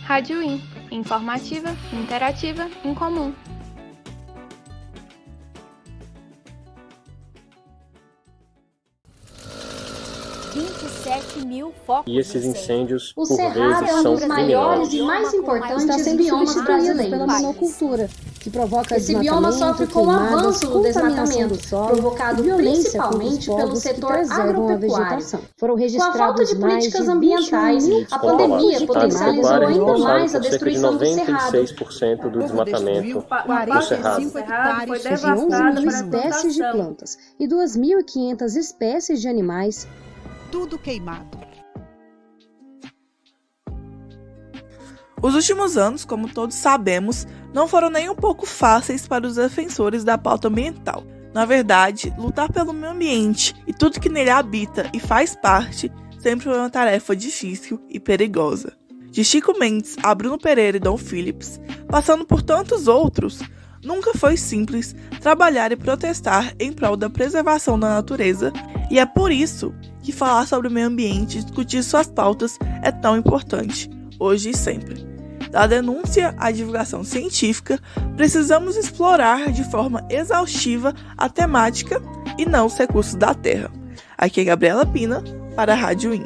Rádio In, informativa, interativa, incomum. E esses incêndios, O por Cerrado vezes, é um são dos maiores criminosos. e mais importantes está sendo biomas substituído brasileiros. pela monocultura, que provoca Esse bioma desmatamento, sofre com o queimadas, avanço do contaminação desmatamento, do solo provocado e violência contra os principalmente pelo povos que setor preservam a agropecuário. vegetação. Foram Com a registrados falta de mais políticas de ambientais, 21 mil a focos pandemia de potencializou queimadas ainda no mais a por cerca de destruição do cerrado. 96% do desmatamento do Cerrado. Foi de 11 devastado mil para a espécies de plantação. plantas e 2.500 espécies de animais. Tudo queimado. Os últimos anos, como todos sabemos, não foram nem um pouco fáceis para os defensores da pauta ambiental. Na verdade, lutar pelo meio ambiente e tudo que nele habita e faz parte sempre foi uma tarefa difícil e perigosa. De Chico Mendes a Bruno Pereira e Dom Phillips, passando por tantos outros, nunca foi simples trabalhar e protestar em prol da preservação da natureza, e é por isso que falar sobre o meio ambiente e discutir suas pautas é tão importante, hoje e sempre. Da denúncia à divulgação científica, precisamos explorar de forma exaustiva a temática e não os recursos da Terra. Aqui é Gabriela Pina, para a Rádio In.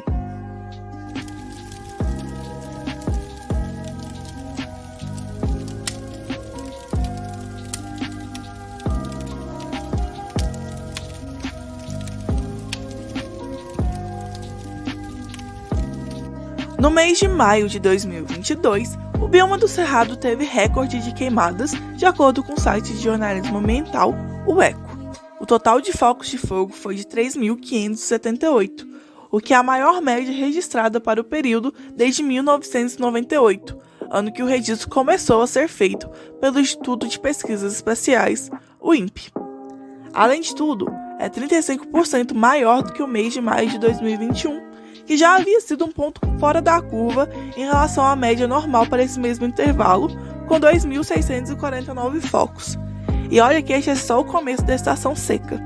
No mês de maio de 2022, o bioma do Cerrado teve recorde de queimadas, de acordo com o site de jornalismo ambiental, o ECO. O total de focos de fogo foi de 3.578, o que é a maior média registrada para o período desde 1998, ano que o registro começou a ser feito pelo Instituto de Pesquisas Espaciais, o INPE. Além de tudo, é 35% maior do que o mês de maio de 2021, que já havia sido um ponto fora da curva em relação à média normal para esse mesmo intervalo, com 2.649 focos. E olha que este é só o começo da estação seca.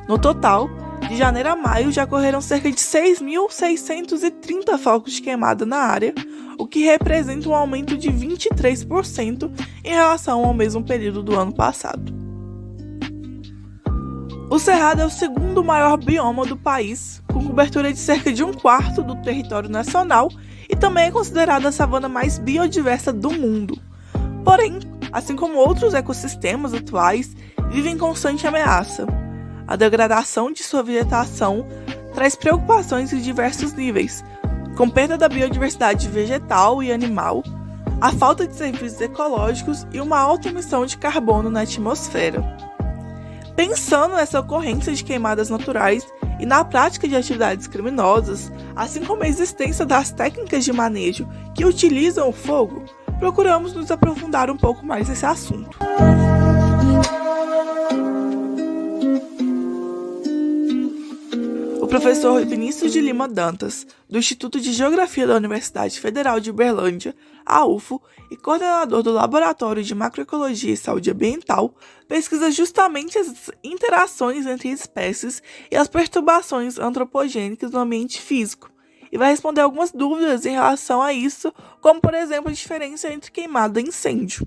No total, de janeiro a maio já ocorreram cerca de 6.630 focos de queimada na área, o que representa um aumento de 23% em relação ao mesmo período do ano passado. O Cerrado é o segundo maior bioma do país, com cobertura de cerca de 1/4 do território nacional e também é considerada a savana mais biodiversa do mundo. Porém, assim como outros ecossistemas atuais, vive em constante ameaça. A degradação de sua vegetação traz preocupações em diversos níveis, com perda da biodiversidade vegetal e animal, a falta de serviços ecológicos e uma alta emissão de carbono na atmosfera. Pensando nessa ocorrência de queimadas naturais e na prática de atividades criminosas, assim como a existência das técnicas de manejo que utilizam o fogo, procuramos nos aprofundar um pouco mais nesse assunto. O professor Vinícius de Lima Dantas, do Instituto de Geografia da Universidade Federal de Uberlândia, a UFO, e coordenador do Laboratório de Macroecologia e Saúde Ambiental, pesquisa justamente as interações entre espécies e as perturbações antropogênicas no ambiente físico, e vai responder algumas dúvidas em relação a isso, como, por exemplo, a diferença entre queimada e incêndio.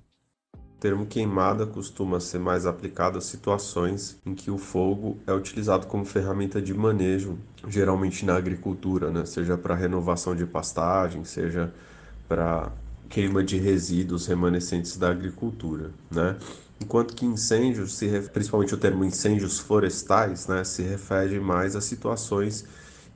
O termo queimada costuma ser mais aplicado a situações em que o fogo é utilizado como ferramenta de manejo, geralmente na agricultura, né? Seja para renovação de pastagem, seja para queima de resíduos remanescentes da agricultura, né? Enquanto que incêndios, principalmente o termo incêndios florestais, né, se refere mais a situações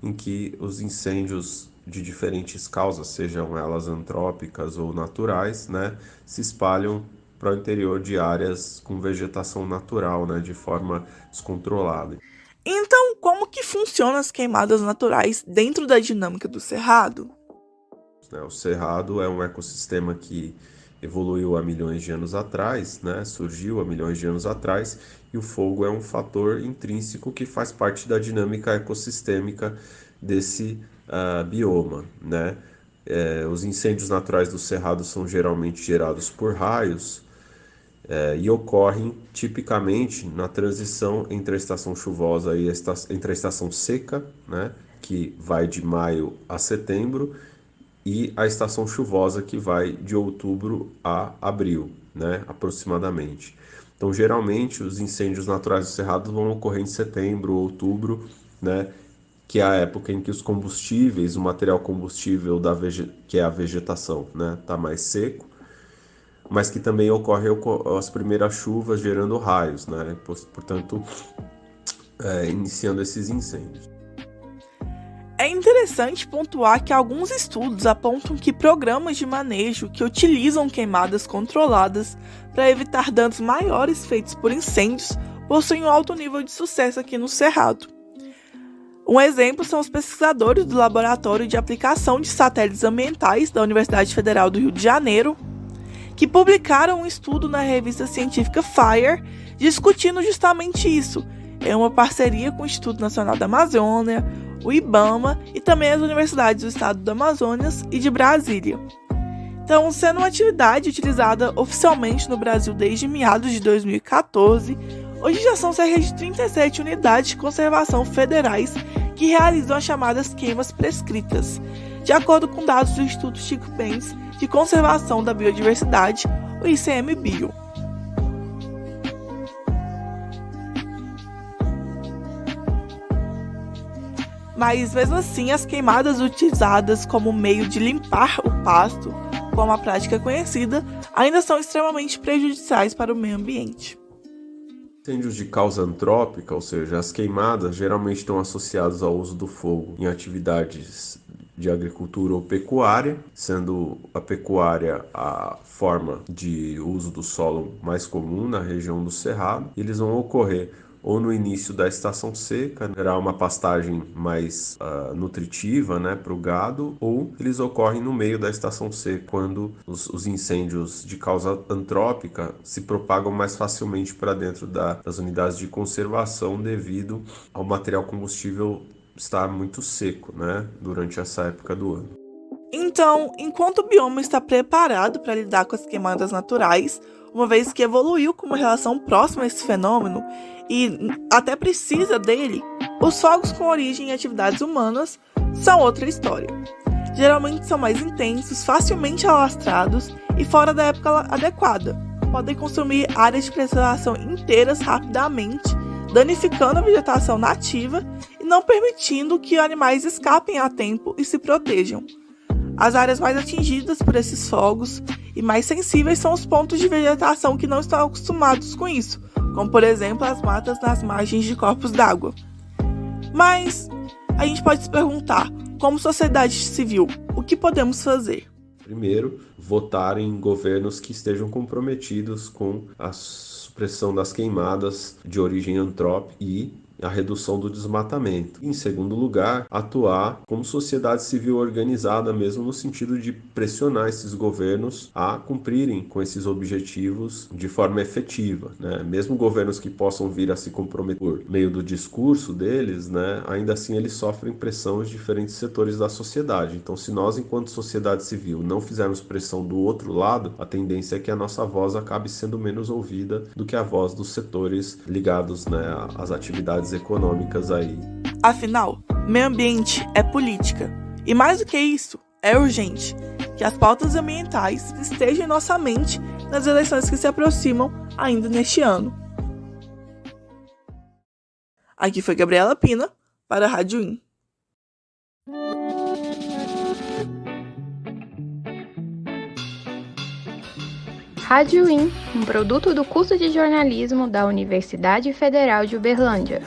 em que os incêndios de diferentes causas, sejam elas antrópicas ou naturais, né, se espalham para o interior de áreas com vegetação natural, né, de forma descontrolada. Então, como que funcionam as queimadas naturais dentro da dinâmica do Cerrado? O Cerrado é um ecossistema que evoluiu há milhões de anos atrás, né, surgiu há milhões de anos atrás, e o fogo é um fator intrínseco que faz parte da dinâmica ecossistêmica desse bioma, né? Os incêndios naturais do Cerrado são geralmente gerados por raios, e ocorrem tipicamente na transição entre a estação chuvosa e entre a estação seca, né, que vai de maio a setembro, e a estação chuvosa, que vai de outubro a abril, né, aproximadamente. Então, geralmente, os incêndios naturais do Cerrado vão ocorrer em setembro, outubro, né, que é a época em que os combustíveis, o material combustível que é a vegetação, né, está mais seco, mas que também ocorre as primeiras chuvas gerando raios, né, portanto, iniciando esses incêndios. É interessante pontuar que alguns estudos apontam que programas de manejo que utilizam queimadas controladas para evitar danos maiores feitos por incêndios possuem um alto nível de sucesso aqui no Cerrado. Um exemplo são os pesquisadores do Laboratório de Aplicação de Satélites Ambientais da Universidade Federal do Rio de Janeiro, que publicaram um estudo na revista científica Fire discutindo justamente isso, em uma parceria com o Instituto Nacional da Amazônia, o IBAMA e também as universidades do estado do Amazonas e de Brasília. Então, sendo uma atividade utilizada oficialmente no Brasil desde meados de 2014, hoje já são cerca de 37 unidades de conservação federais que realizam as chamadas queimas prescritas, de acordo com dados do Instituto Chico Mendes de Conservação da Biodiversidade, o ICMBio. Mas mesmo assim, as queimadas utilizadas como meio de limpar o pasto, como a prática conhecida, ainda são extremamente prejudiciais para o meio ambiente. Incêndios de causa antrópica, ou seja, as queimadas geralmente estão associadas ao uso do fogo em atividades de agricultura ou pecuária, sendo a pecuária a forma de uso do solo mais comum na região do Cerrado. Eles vão ocorrer ou no início da estação seca, gerar uma pastagem mais nutritiva, né, para o gado, ou eles ocorrem no meio da estação seca, quando os incêndios de causa antrópica se propagam mais facilmente para dentro das unidades de conservação devido ao material combustível estar muito seco, né, durante essa época do ano. Então, enquanto o bioma está preparado para lidar com as queimadas naturais, uma vez que evoluiu com uma relação próxima a esse fenômeno e até precisa dele, os fogos com origem em atividades humanas são outra história. Geralmente são mais intensos, facilmente alastrados e fora da época adequada. Podem consumir áreas de preservação inteiras rapidamente, danificando a vegetação nativa e não permitindo que animais escapem a tempo e se protejam. As áreas mais atingidas por esses fogos e mais sensíveis são os pontos de vegetação que não estão acostumados com isso, como por exemplo as matas nas margens de corpos d'água. Mas a gente pode se perguntar, como sociedade civil, o que podemos fazer? Primeiro, votar em governos que estejam comprometidos com a supressão das queimadas de origem antrópica e a redução do desmatamento. Em segundo lugar, atuar como sociedade civil organizada mesmo no sentido de pressionar esses governos a cumprirem com esses objetivos de forma efetiva, né? Mesmo governos que possam vir a se comprometer por meio do discurso deles, né, ainda assim eles sofrem pressão de diferentes setores da sociedade. Então, se nós, enquanto sociedade civil, não fizermos pressão do outro lado, a tendência é que a nossa voz acabe sendo menos ouvida do que a voz dos setores ligados, né, às atividades econômicas aí. Afinal, meio ambiente é política. E mais do que isso, é urgente que as pautas ambientais estejam em nossa mente nas eleições que se aproximam ainda neste ano. Aqui foi Gabriela Pina, para a Rádio IN. Rádio IN, um produto do curso de jornalismo da Universidade Federal de Uberlândia.